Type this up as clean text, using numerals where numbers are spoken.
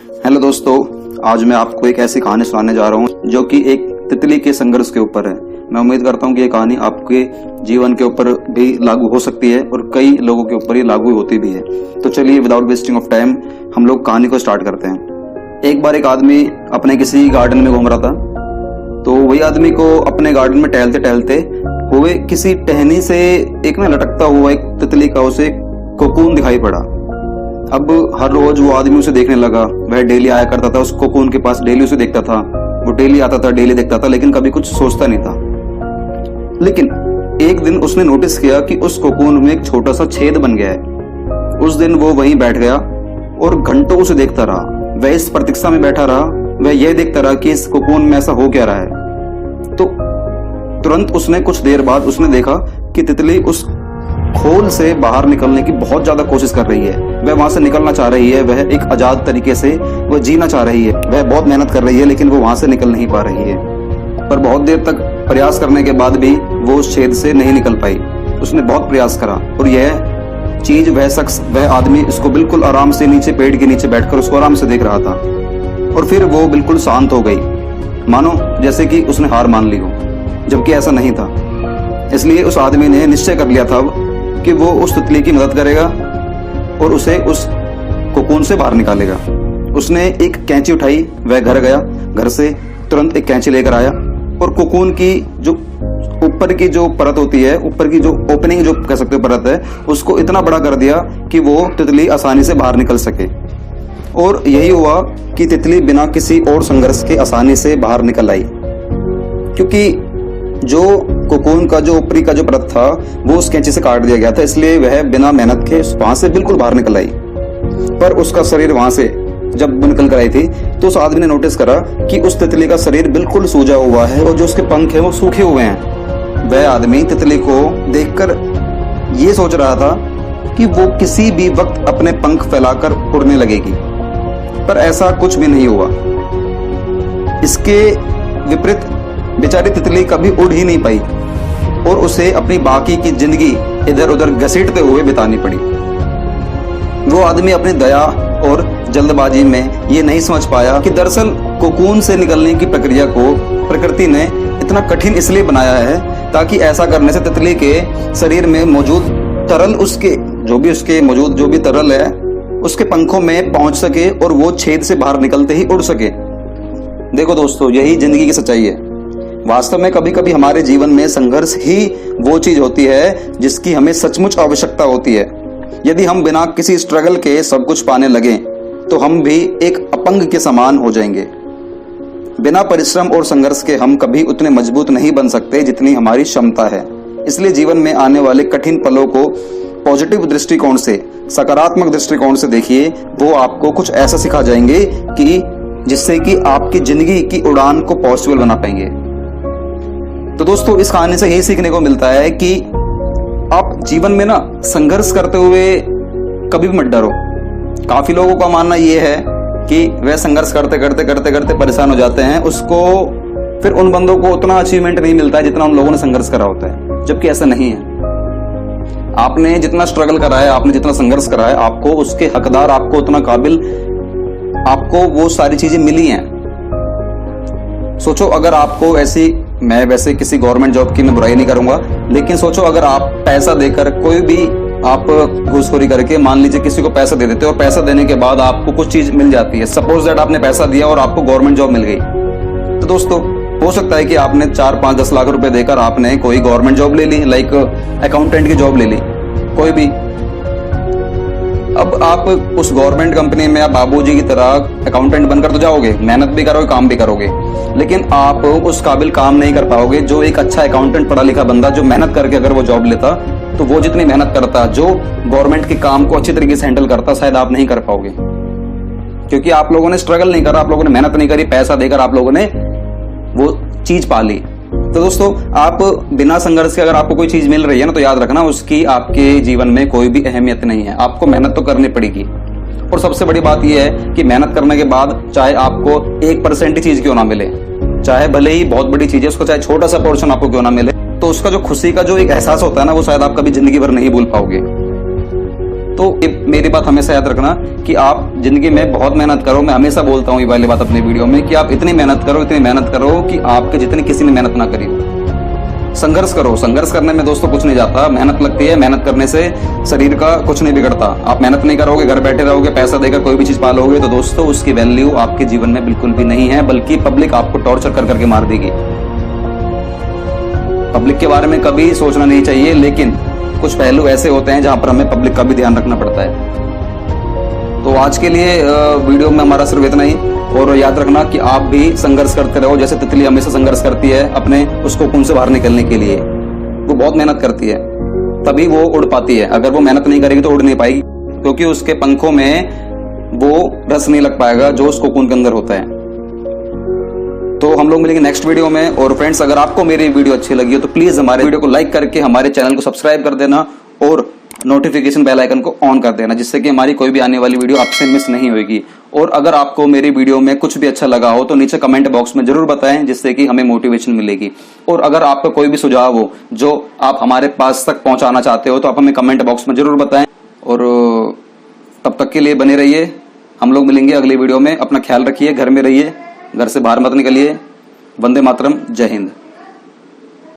Hello दोस्तों, आज मैं आपको एक ऐसी कहानी सुनाने जा रहा हूँ जो कि एक तितली के संघर्ष के ऊपर है। मैं उम्मीद करता हूँ कि ये कहानी आपके जीवन के ऊपर भी लागू हो सकती है और कई लोगों के ऊपर ये लागू होती भी है। तो चलिए विदाउट वेस्टिंग ऑफ टाइम हम लोग कहानी को स्टार्ट करते हैं। एक बार एक आदमी अपने किसी गार्डन में घूम रहा था, तो वही आदमी को अपने गार्डन में टहलते टहलते हुए किसी टहनी से एक लटकता हुआ एक तितली का उसे कोकून दिखाई पड़ा। अब हर रोज वो आदमी उसे देखने लगा। वह डेली आया करता था उस कोकून के पास, डेली उसे देखता था, वो डेली आता था, डेली देखता था, लेकिन कभी कुछ सोचता नहीं था। लेकिन एक दिन उसने नोटिस किया कि उस कोकून में एक छोटा सा छेद बन गया है। उस दिन वो वहीं बैठ गया और घंटों उसे देखता रहा। वह इस प्रतीक्षा में बैठा रहा, वह यह देखता रहा कि इस कोकून में ऐसा हो क्या रहा है। तो तुरंत उसने कुछ देर बाद उसने देखा कि तितली उस खोल से बाहर निकलने की बहुत ज्यादा कोशिश कर रही है। वह वहां से निकलना चाह रही है, वह एक आजाद तरीके से वह जीना चाह रही है, वह बहुत मेहनत कर रही है, लेकिन वो वहां से निकल नहीं पा रही है। पर बहुत देर तक प्रयास करने के बाद भी वो उस छेद से नहीं निकल पाई। उसने बहुत प्रयास करा और यह चीज, वह शख्स, वह आदमी इसको बिल्कुल आराम से नीचे पेड़ के नीचे बैठकर उसको आराम से देख रहा था। और फिर वो बिल्कुल शांत हो गई, मानो जैसे कि उसने हार मान ली हो, जबकि ऐसा नहीं था। इसलिए उस आदमी ने निश्चय कर लिया था कि वो उस तितली की मदद करेगा और उसे उस कोकून से बाहर निकालेगा। उसने एक कैंची उठाई, वह घर गया, घर से तुरंत एक कैंची लेकर आया और कोकून की जो ऊपर की जो परत होती है, ऊपर की जो ओपनिंग जो कह सकते हो परत है, उसको इतना बड़ा कर दिया कि वो तितली आसानी से बाहर निकल सके। और यही हुआ कि तितली बिना किसी और संघर्ष के आसानी से बाहर निकल आई, क्योंकि जो कोकून का जो ऊपरी का जो परत था वो उस कैंची से काट दिया गया था। इसलिए वह बिना मेहनत के वहां से बिल्कुल बाहर निकल आई। पर उसका शरीर वहां से जब निकल कर आई थी तो उस आदमी ने नोटिस करा कि उस तितली का शरीर बिल्कुल सूजा हुआ है और जो उसके पंख है वो सूखे हुए हैं। वह आदमी तितली को देखकर ये सोच रहा था कि वो किसी भी वक्त अपने पंख फैलाकर उड़ने लगेगी, पर ऐसा कुछ भी नहीं हुआ। इसके विपरीत बेचारी तितली कभी उड़ ही नहीं पाई और उसे अपनी बाकी की जिंदगी इधर उधर घसीटते हुए बितानी पड़ी। वो आदमी अपनी दया और जल्दबाजी में ये नहीं समझ पाया कि दरअसल कोकून से निकलने की प्रक्रिया को प्रकृति ने इतना कठिन इसलिए बनाया है ताकि ऐसा करने से तितली के शरीर में मौजूद तरल, उसके जो भी तरल है उसके पंखों में पहुंच सके और वो छेद से बाहर निकलते ही उड़ सके। देखो दोस्तों, यही जिंदगी की सच्चाई है। वास्तव में कभी कभी हमारे जीवन में संघर्ष ही वो चीज होती है जिसकी हमें सचमुच आवश्यकता होती है। यदि हम बिना किसी स्ट्रगल के सब कुछ पाने लगे तो हम भी एक अपंग के समान हो जाएंगे। बिना परिश्रम और संघर्ष के हम कभी उतने मजबूत नहीं बन सकते जितनी हमारी क्षमता है। इसलिए जीवन में आने वाले कठिन पलों को पॉजिटिव दृष्टिकोण से, सकारात्मक दृष्टिकोण से देखिए। वो आपको कुछ ऐसा सिखा जाएंगे कि जिससे कि आपकी जिंदगी की उड़ान को पॉसिबल बना पाएंगे। तो दोस्तों, इस कहानी से यही सीखने को मिलता है कि आप जीवन में संघर्ष करते हुए कभी भी मत डरो। काफी लोगों का मानना यह है कि वह संघर्ष करते करते करते करते परेशान हो जाते हैं, उसको फिर उन बंदों को उतना अचीवमेंट नहीं मिलता है जितना उन लोगों ने संघर्ष करा होता है, जबकि ऐसा नहीं है। आपने जितना स्ट्रगल करा है, आपने जितना संघर्ष करा है, आपको उसके हकदार, आपको उतना काबिल, आपको वो सारी चीजें मिली हैं। सोचो अगर आपको ऐसी, मैं वैसे किसी गवर्नमेंट जॉब की मैं बुराई नहीं करूंगा, लेकिन सोचो अगर आप पैसा देकर, कोई भी आप घूसखोरी करके मान लीजिए किसी को पैसा दे देते हो और पैसा देने के बाद आपको कुछ चीज मिल जाती है। सपोज दैट आपने पैसा दिया और आपको गवर्नमेंट जॉब मिल गई, तो दोस्तों हो सकता है कि आपने 4, 5, 10 लाख रुपए देकर आपने कोई गवर्नमेंट जॉब ले ली, लाइक अकाउंटेंट की जॉब ले ली, कोई भी। अब आप उस गवर्नमेंट कंपनी में आप बाबूजी की तरह अकाउंटेंट बनकर तो जाओगे, मेहनत भी करोगे, काम भी करोगे, लेकिन आप उस काबिल काम नहीं कर पाओगे जो एक अच्छा अकाउंटेंट, पढ़ा लिखा बंदा जो मेहनत करके अगर वो जॉब लेता, तो वो जितनी मेहनत करता, जो गवर्नमेंट के काम को अच्छी तरीके से हैंडल करता, शायद आप नहीं कर पाओगे, क्योंकि आप लोगों ने स्ट्रगल नहीं करा, आप लोगों ने मेहनत नहीं करी, पैसा देकर आप लोगों ने वो चीज पा ली। तो दोस्तों, आप बिना संघर्ष के अगर आपको कोई चीज मिल रही है तो याद रखना उसकी आपके जीवन में कोई भी अहमियत नहीं है। आपको मेहनत तो करनी पड़ेगी। और सबसे बड़ी बात यह है कि मेहनत करने के बाद चाहे आपको 1% ही चीज क्यों ना मिले, चाहे भले ही बहुत बड़ी चीज है, उसको चाहे छोटा सा पोर्शन आपको क्यों ना मिले, तो उसका जो खुशी का जो एक एहसास होता है वो शायद आप कभी जिंदगी भर नहीं भूल पाओगे। तो मेरी बात हमेशा याद रखना कि आप जिंदगी में बहुत मेहनत करो। मैं हमेशा बोलता हूँ ये वाली बात अपनी वीडियो में कि आप इतनी मेहनत करो कि आपके जितनी किसी ने मेहनत ना करी हो। संघर्ष करो। संघर्ष करने में दोस्तों कुछ नहीं जाता, मेहनत लगती है। मेहनत करने से शरीर का कुछ नहीं बिगड़ता। आप मेहनत नहीं करोगे, घर बैठे रहोगे, पैसा देकर कोई भी चीज पालोगे, तो दोस्तों उसकी वैल्यू आपके जीवन में बिल्कुल भी नहीं है, बल्कि पब्लिक आपको टॉर्चर कर करके मार देगी। पब्लिक के बारे में कभी सोचना नहीं चाहिए, लेकिन कुछ पहलू ऐसे होते हैं जहां पर हमें पब्लिक का भी ध्यान रखना पड़ता है। तो आज के लिए वीडियो में हमारा सिर्फ इतना ही, और याद रखना कि आप भी संघर्ष करते रहो, जैसे तितली हमेशा संघर्ष करती है अपने उस कोकून से बाहर निकलने के लिए। वो बहुत मेहनत करती है, तभी वो उड़ पाती है। अगर वो मेहनत नहीं करेगी तो उड़ नहीं पाएगी, क्योंकि उसके पंखों में वो रस नहीं लग पाएगा जो उस कोकून के अंदर होता है। तो हम लोग मिलेंगे नेक्स्ट वीडियो में। और फ्रेंड्स, अगर आपको मेरी वीडियो अच्छी लगी हो तो प्लीज हमारे वीडियो को लाइक करके हमारे चैनल को सब्सक्राइब कर देना और नोटिफिकेशन बेल आइकन को ऑन कर देना, जिससे कि हमारी कोई भी आने वाली वीडियो आपसे मिस नहीं होगी। और अगर आपको मेरी वीडियो में कुछ भी अच्छा लगा हो तो नीचे कमेंट बॉक्स में जरूर बताएं, जिससे कि हमें मोटिवेशन मिलेगी। और अगर आपका कोई भी सुझाव हो जो आप हमारे पास तक पहुंचाना चाहते हो तो आप हमें कमेंट बॉक्स में जरूर बताएं। और तब तक के लिए बने रहिए, हम लोग मिलेंगे अगली वीडियो में। अपना ख्याल रखिए, घर में रहिए, घर से बाहर मत निकलिए। वंदे मातरम, जय हिंद।